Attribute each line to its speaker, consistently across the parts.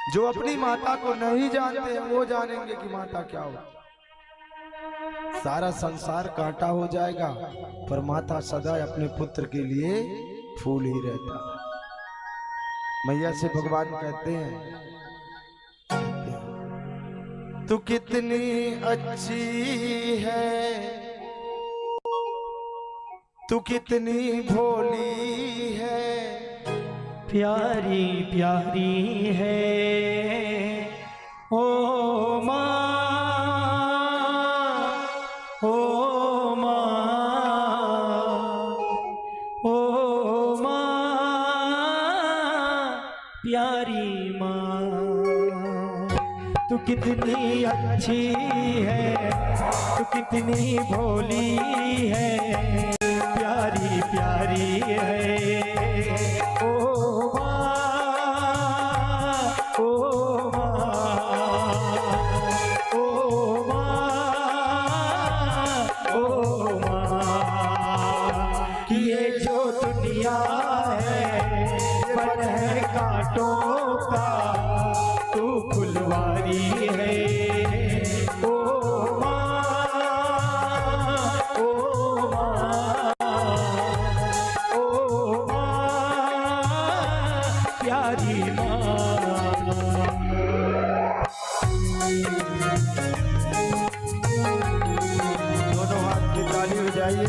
Speaker 1: जो अपनी माता को नहीं जानते हैं वो जानेंगे कि माता क्या हो। सारा संसार कांटा हो जाएगा पर माता सदा अपने पुत्र के लिए फूल ही रहता। मैया से भगवान कहते हैं तू कितनी अच्छी है, तू कितनी भोली है,
Speaker 2: प्यारी प्यारी है ओ माँ, ओ माँ, ओ माँ, प्यारी माँ। तू कितनी अच्छी है, तू कितनी भोली है, प्यारी प्यारी है ओ माँ, ओ माँ, ओ माँ, ओ माँ। कि ये जो दुनिया है बन है कांटों का, तू फुलवारी है ओ माँ, ओ माँ, ओ माँ, प्यारी माँ।
Speaker 1: दोनों हाथ की ताली हो जाइए।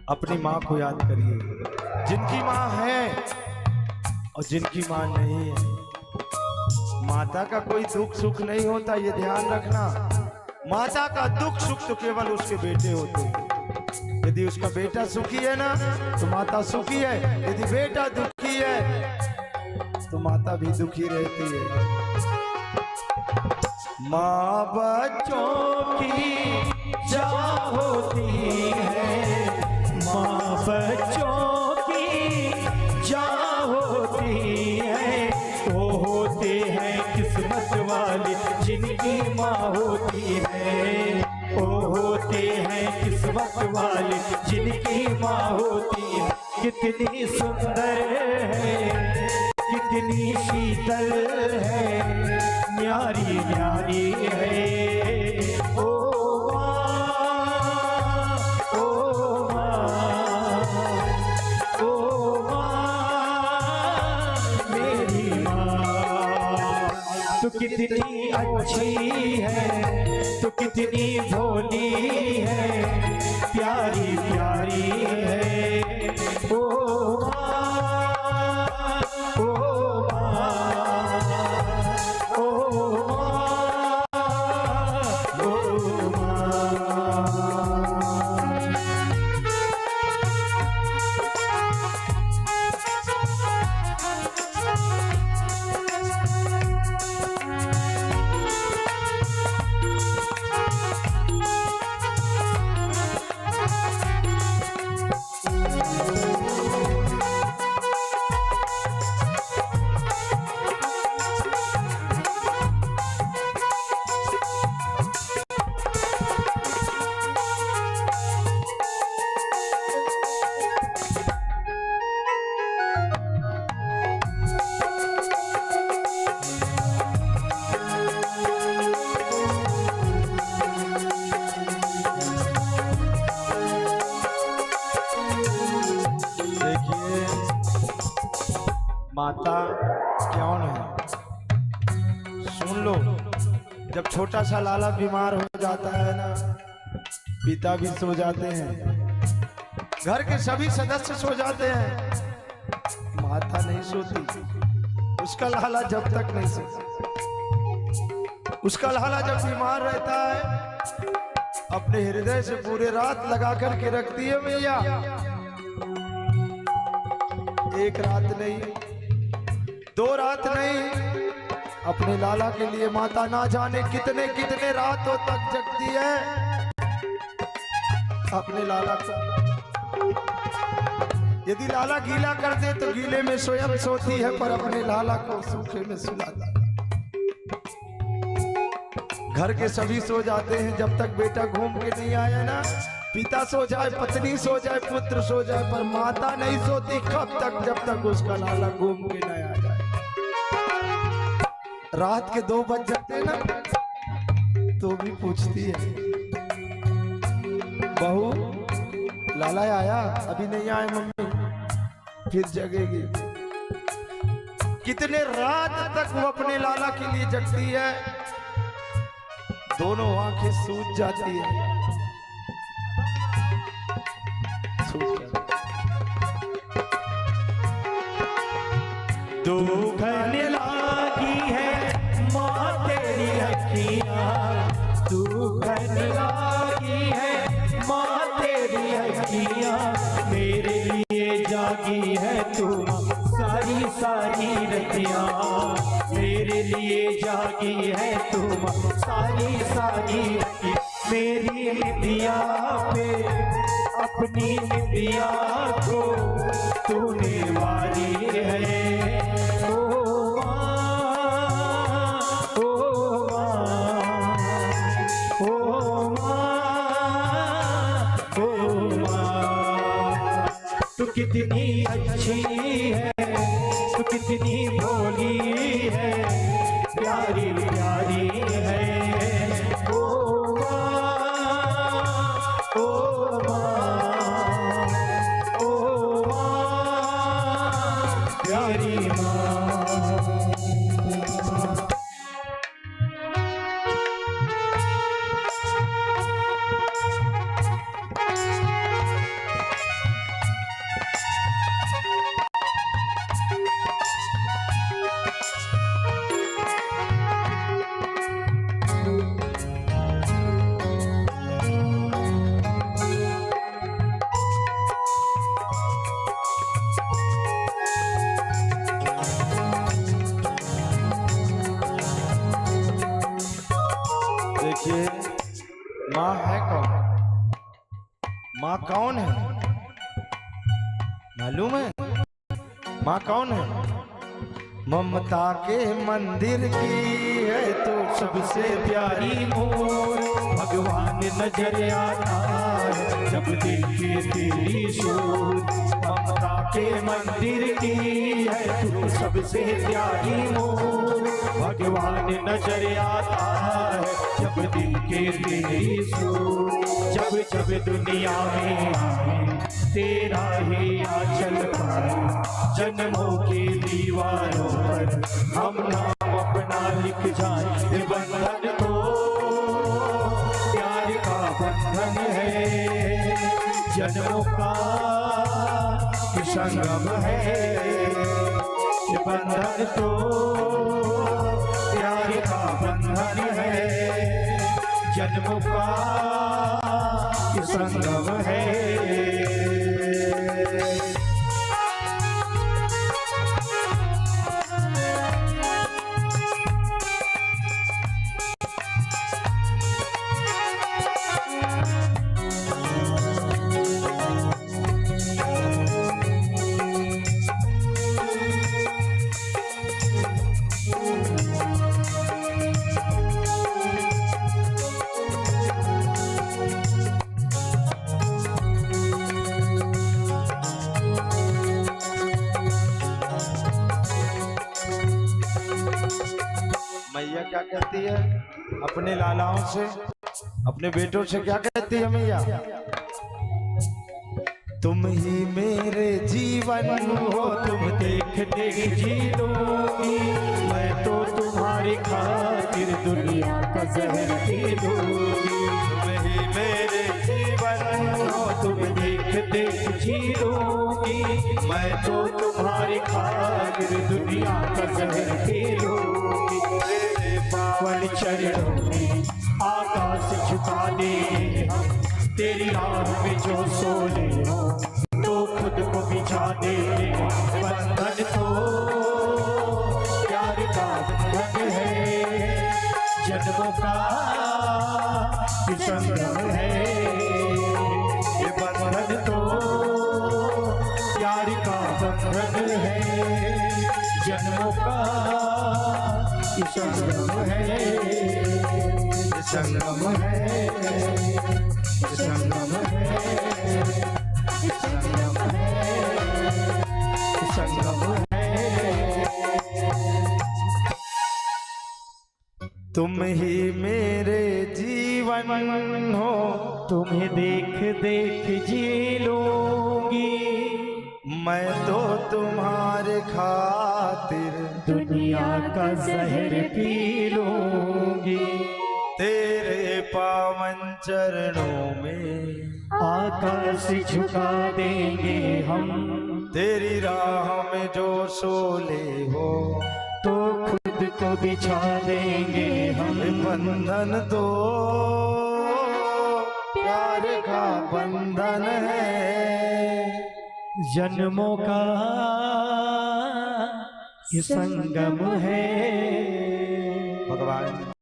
Speaker 1: अपनी माँ को याद करिए, जिनकी माँ है और जिनकी माँ नहीं है। माता का कोई दुख सुख नहीं होता, ये ध्यान रखना। माता का दुख सुख तो केवल उसके बेटे होते हैं। यदि उसका बेटा सुखी है ना तो माता सुखी है, यदि बेटा दुखी है तो माता भी दुखी रहती है। माँ बच्चों की
Speaker 2: जान होती है, माँ बच्चों की जान होती है, तो होते हैं किस्मत वाले जिनकी माँ होती है, वो होते हैं किस्मत वाले जिनकी माँ होती है। कितनी सुंदर है, कितनी शीतल है, न्यारी न्यारी है ओ तू कितनी अच्छी है, तू कितनी भोली है, प्यारी प्यारी है ओ माँ, ओ माँ, ओ माँ, ओ माँ।
Speaker 1: माता कौन है सुन लो। जब छोटा सा लाला बीमार हो जाता है ना, पिता भी सो जाते हैं, घर के सभी सदस्य सो जाते हैं, माता नहीं सोती। उसका लाला जब तक नहीं सोता, उसका लाला जब बीमार रहता है अपने हृदय से पूरे रात लगा करके रखती है मैया। एक रात नहीं, 2 रात नहीं, अपने लाला के लिए माता ना जाने कितने कितने रातों तक जगती है अपने लाला को। यदि लाला गीला कर दे तो गीले में स्वयं सोती है, पर अपने लाला को सूखे में सुलाता है। घर के सभी सो जाते हैं जब तक बेटा घूम के नहीं आया ना। पिता सो जाए, पत्नी सो जाए, पुत्र सो जाए, पर माता नहीं सोती कब तक, जब तक उसका लाला घूम के नहीं आ जाए। रात के 2 बज जाते ना तो भी पूछती है, बहू लाला आया? अभी नहीं आए मम्मी। फिर जगेगी। कितने रात तक वो अपने लाला के लिए जगती है। दोनों आंखें सूज जाती है।
Speaker 2: दुखन लागी है माँ तेरी अखियाँ, दुखन लागी है माँ तेरी अखियाँ, मेरे लिए जागी है तुम सारी सारी रतियाँ, मेरे लिए जागी है तुम सारी सारी रतियाँ। मेरी निदिया पे अपनी निदिया को तूने वारी है। तू कितनी अच्छी है, तू कितनी भोली है, प्यारी प्यारी है। ओ माँ, ओ माँ, ओ माँ, प्यारी माँ।
Speaker 1: देखिए, माँ है कौन? माँ कौन है मालूम है? माँ कौन है? ममता के मंदिर की है तो
Speaker 2: सबसे प्यारी मोर, भगवान नजर आता है जब दिल की तेरी शोर। ममता के मंदिर की है तू सबसे प्यारी मोर, भगवान नजर आता है जब दिल के तेरी शोर। जब जब दुनिया में आए तेरा ही आंचल पाए, जन्मों के दीवारों पर हम नाम अपना लिख जाए। बंधन तो प्यार का बंधन है, जन्मों का संगम है। ये बंधन तो प्यार का बंधन है, जन्मों का संगम है।
Speaker 1: मैया क्या कहती है अपने लालाओं से, अपने बेटों से? क्या कहती है मैया? तुम ही मेरे जीवन हो,
Speaker 2: तुम देख देख जी लूंगी, मैं तो तुम्हारी खातिर दुनिया का जहर पी लूंगी।
Speaker 1: तुम ही मेरे जीवन हो,
Speaker 2: तुम देख देख जी लूंगी, मैं तो तुम्हारी खातिर दुनिया का जहर पी लूंगी। तेरे पावन चरणों में आकाश झुका दे हम, तेरी राह में जो सोले हो तो खुद को बिछा दे। बंधन तो प्यार का बंधन है, जन्मों का ये संगम है। ये बंधन तो प्यार का बंधन है, जन्मों का ये संगम है, ये संगम है, ये संगम है, ये संगम है, ये संगम है।
Speaker 1: तुम ही मेरे जीवन हो,
Speaker 2: तुम्हें देख देख जी लूंगी,
Speaker 1: मैं तो तुम्हारे खातिर
Speaker 2: दुनिया का जहर पी लूंगी।
Speaker 1: तेरे पावन चरणों में
Speaker 2: आकाश झुका देंगे हम,
Speaker 1: तेरी राह में जो सोले हो
Speaker 2: तो खुद को बिछा देंगे हम।
Speaker 1: बंधन तो प्यार का बंधन है,
Speaker 2: जन्मों का ये संगम है।
Speaker 1: भगवान